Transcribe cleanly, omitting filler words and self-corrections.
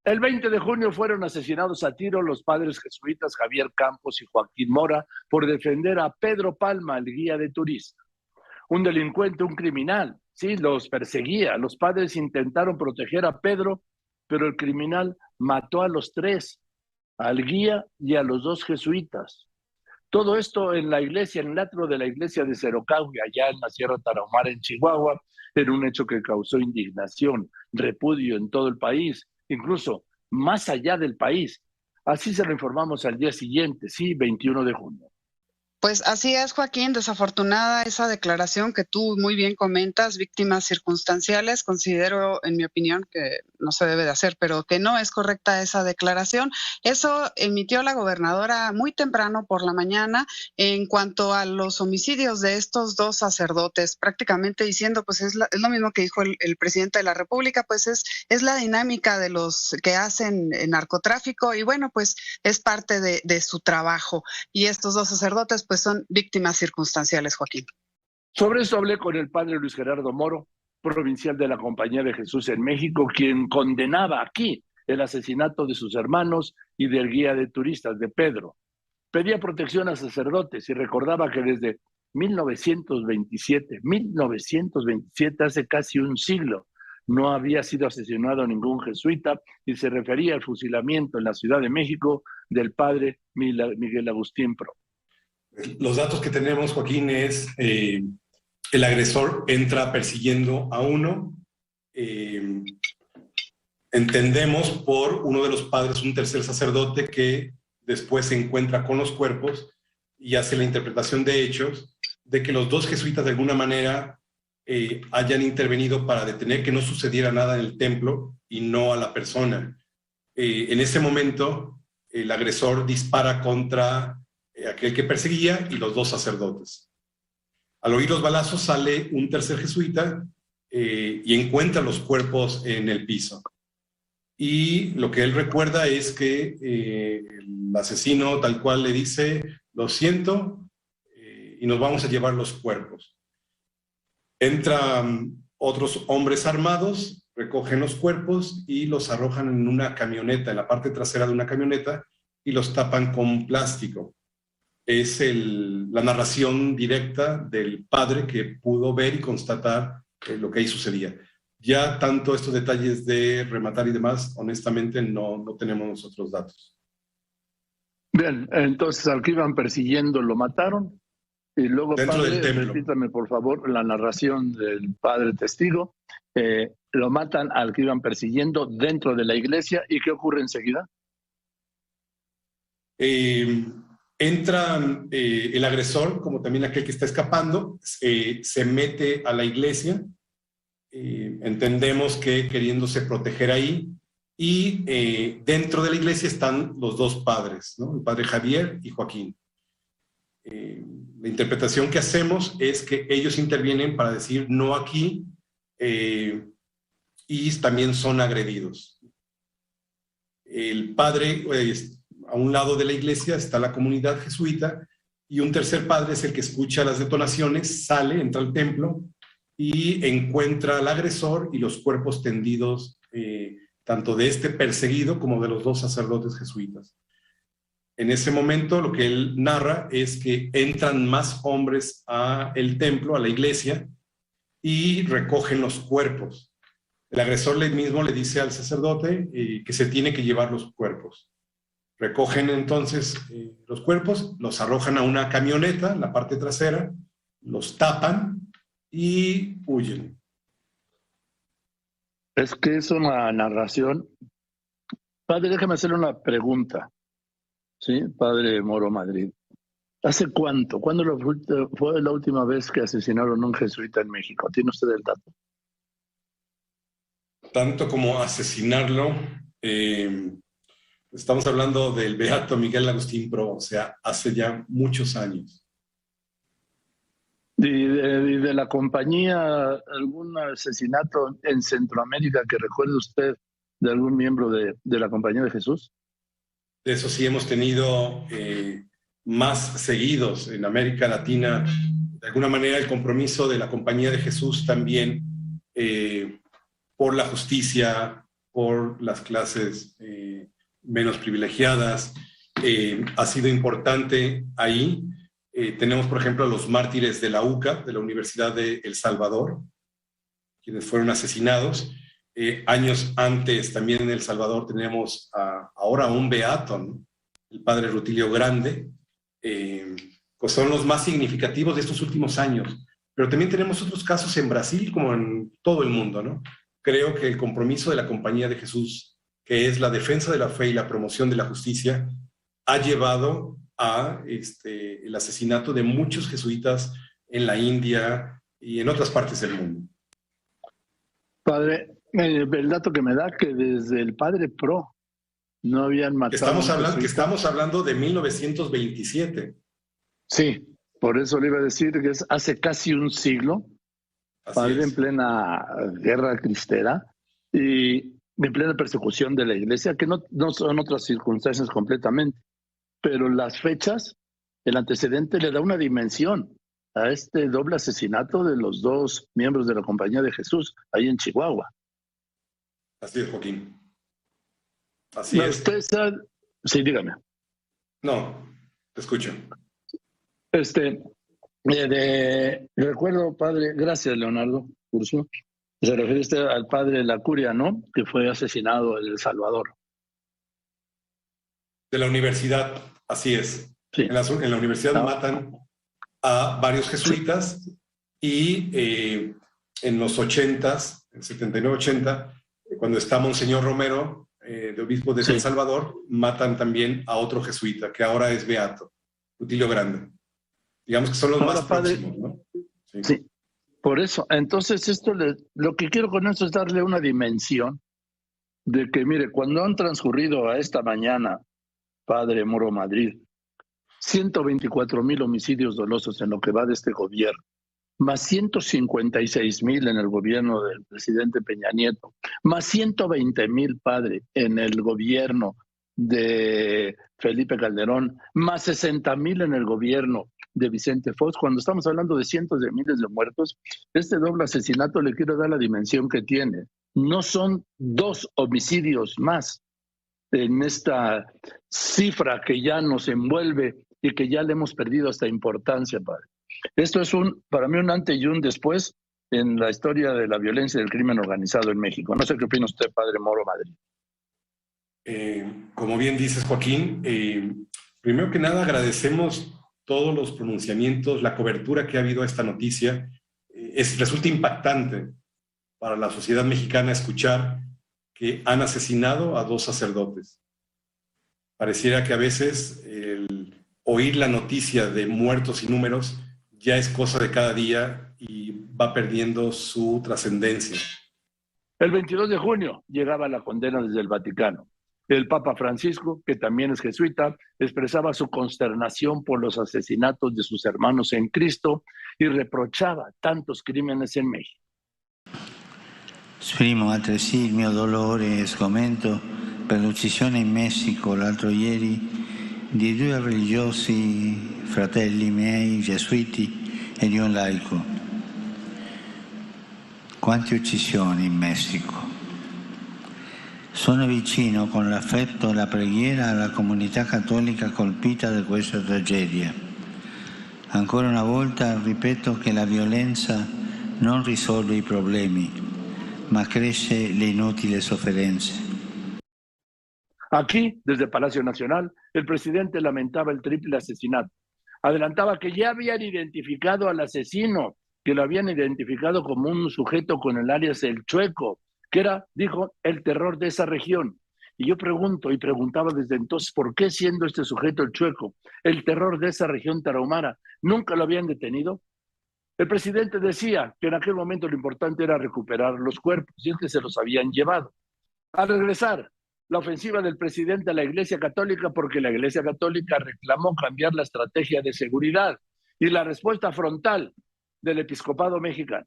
El 20 de junio fueron asesinados a tiro los padres jesuitas Javier Campos y Joaquín Mora por defender a Pedro Palma, el guía de turistas. Un delincuente, un criminal, sí, los perseguía. Los padres intentaron proteger a Pedro, pero el criminal mató a los tres, al guía y a los dos jesuitas. Todo esto en la iglesia, en el atrio de la iglesia de Cerocaugue, allá en la Sierra Tarahumara, en Chihuahua, era un hecho que causó indignación, repudio en todo el país, incluso más allá del país. Así se lo informamos al día siguiente, sí, 21 de junio. Pues así es, Joaquín, desafortunada esa declaración que tú muy bien comentas, víctimas circunstanciales. Considero, en mi opinión, que no se debe de hacer, pero que no es correcta esa declaración. Eso emitió la gobernadora muy temprano por la mañana en cuanto a los homicidios de estos dos sacerdotes, prácticamente diciendo, pues es lo mismo que dijo el presidente de la República, pues es la dinámica de los que hacen narcotráfico y bueno, pues es parte de su trabajo. Y estos dos sacerdotes, pues son víctimas circunstanciales, Joaquín. Sobre eso hablé con el padre Luis Gerardo Moro, provincial de la Compañía de Jesús en México, quien condenaba aquí el asesinato de sus hermanos y del guía de turistas, de Pedro. Pedía protección a sacerdotes y recordaba que desde 1927, hace casi un siglo, no había sido asesinado ningún jesuita y se refería al fusilamiento en la Ciudad de México del padre Miguel Agustín Pro. Los datos que tenemos, Joaquín, es el agresor entra persiguiendo a uno. Entendemos por uno de los padres, un tercer sacerdote, que después se encuentra con los cuerpos y hace la interpretación de hechos de que los dos jesuitas de alguna manera hayan intervenido para detener que no sucediera nada en el templo y no a la persona. En ese momento, el agresor dispara contra aquel que perseguía y los dos sacerdotes. Al oír los balazos sale un tercer jesuita y encuentra los cuerpos en el piso. Y lo que él recuerda es que el asesino tal cual le dice, lo siento, y nos vamos a llevar los cuerpos. Entran otros hombres armados, recogen los cuerpos y los arrojan en una camioneta, en la parte trasera de una camioneta, y los tapan con plástico. Es la narración directa del padre que pudo ver y constatar lo que ahí sucedía. Ya tanto estos detalles de rematar y demás, honestamente no tenemos nosotros datos. Bien, entonces al que iban persiguiendo lo mataron y luego, dentro padre, del templo. repítame por favor la narración del padre testigo. Lo matan al que iban persiguiendo dentro de la iglesia. ¿Y qué ocurre enseguida? Entra el agresor, como también aquel que está escapando, se mete a la iglesia, entendemos que queriéndose proteger ahí, y dentro de la iglesia están los dos padres, ¿no? El padre Javier y Joaquín. La interpretación que hacemos es que ellos intervienen para decir no aquí, y también son agredidos. El padre... a un lado de la iglesia está la comunidad jesuita y un tercer padre es el que escucha las detonaciones, sale, entra al templo y encuentra al agresor y los cuerpos tendidos, tanto de este perseguido como de los dos sacerdotes jesuitas. En ese momento lo que él narra es que entran más hombres al templo, a la iglesia, y recogen los cuerpos. El agresor mismo le dice al sacerdote que se tiene que llevar los cuerpos. Recogen entonces los cuerpos, los arrojan a una camioneta, la parte trasera, los tapan y huyen. Es que es una narración. Padre, déjame hacerle una pregunta. ¿Sí? Padre Moro Madrid. ¿Hace cuánto? ¿Cuándo fue la última vez que asesinaron a un jesuita en México? ¿Tiene usted el dato? Tanto como asesinarlo... Estamos hablando del beato Miguel Agustín Pro, o sea, hace ya muchos años. ¿Y de la compañía algún asesinato en Centroamérica que recuerde usted de algún miembro de la Compañía de Jesús? De eso sí hemos tenido más seguidos en América Latina. De alguna manera el compromiso de la Compañía de Jesús también por la justicia, por las clases menos privilegiadas. Ha sido importante ahí. Tenemos, por ejemplo, a los mártires de la UCA, de la Universidad de El Salvador, quienes fueron asesinados. Años antes, también en El Salvador, tenemos ahora un beato, ¿no? El padre Rutilio Grande, pues son los más significativos de estos últimos años. Pero también tenemos otros casos en Brasil, como en todo el mundo, ¿no? Creo que el compromiso de la Compañía de Jesús, que es la defensa de la fe y la promoción de la justicia, ha llevado a el asesinato de muchos jesuitas en la India y en otras partes del mundo. Padre, el dato que me da que desde el padre Pro no habían matado. Estamos hablando de 1927. Sí, por eso le iba a decir que es hace casi un siglo, padre, en plena guerra cristera y en plena persecución de la iglesia, que no son otras circunstancias completamente, pero las fechas, el antecedente le da una dimensión a este doble asesinato de los dos miembros de la Compañía de Jesús ahí en Chihuahua. Así es, Joaquín. Así es. Usted sabe... Sí, dígame. No, te escucho. Recuerdo, padre, gracias, Leonardo Curso, se refiere al padre de la Curia, ¿no? Que fue asesinado en El Salvador. De la universidad, así es. Sí. En la universidad matan a varios jesuitas y en los 80s, en 79-80, cuando está Monseñor Romero, de obispo de San Salvador, matan también a otro jesuita, que ahora es beato, Rutilio Grande. Digamos que son los más próximos, ¿no? Sí, por eso. Entonces, lo que quiero con esto es darle una dimensión de que, mire, cuando han transcurrido a esta mañana, padre Moro Madrid, 124,000 homicidios dolosos en lo que va de este gobierno, más 156,000 en el gobierno del presidente Peña Nieto, más 120,000, padre, en el gobierno de Felipe Calderón, más 60,000 en el gobierno de Vicente Fox. Cuando estamos hablando de cientos de miles de muertos, este doble asesinato le quiero dar la dimensión que tiene. No son 2 homicidios más en esta cifra que ya nos envuelve y que ya le hemos perdido hasta importancia, padre. Esto es para mí un antes y un después en la historia de la violencia y del crimen organizado en México. No sé qué opina usted, padre Moro Madrid. Como bien dices, Joaquín, primero que nada agradecemos todos los pronunciamientos, la cobertura que ha habido a esta noticia. Resulta impactante para la sociedad mexicana escuchar que han asesinado a 2 sacerdotes. Pareciera que a veces el oír la noticia de muertos y números ya es cosa de cada día y va perdiendo su trascendencia. El 22 de junio llegaba la condena desde el Vaticano. El Papa Francisco, que también es jesuita, expresaba su consternación por los asesinatos de sus hermanos en Cristo y reprochaba tantos crímenes en México. Esprimo altresì il mio dolore e sgomento per l'uccisione in Messico l'altro ieri di 2 religiosi fratelli miei gesuiti e di un laico. Quante uccisioni in Messico! Sono vicino con l'affetto e la preghiera alla comunità cattolica colpita da questa tragedia. Ancora una volta ripeto che la violenza non risolve i problemi, ma cresce le inutili sofferenze. Aquí, desde Palacio Nacional, el presidente lamentaba el triple asesinato. Adelantaba que ya habían identificado al asesino, que lo habían identificado como un sujeto con el alias El Chueco, que era, dijo, el terror de esa región. Y yo pregunto y preguntaba desde entonces, ¿por qué siendo este sujeto El Chueco, el terror de esa región tarahumara, nunca lo habían detenido? El presidente decía que en aquel momento lo importante era recuperar los cuerpos, y es que se los habían llevado. Al regresar, la ofensiva del presidente a la Iglesia Católica, porque la Iglesia Católica reclamó cambiar la estrategia de seguridad, y la respuesta frontal del episcopado mexicano.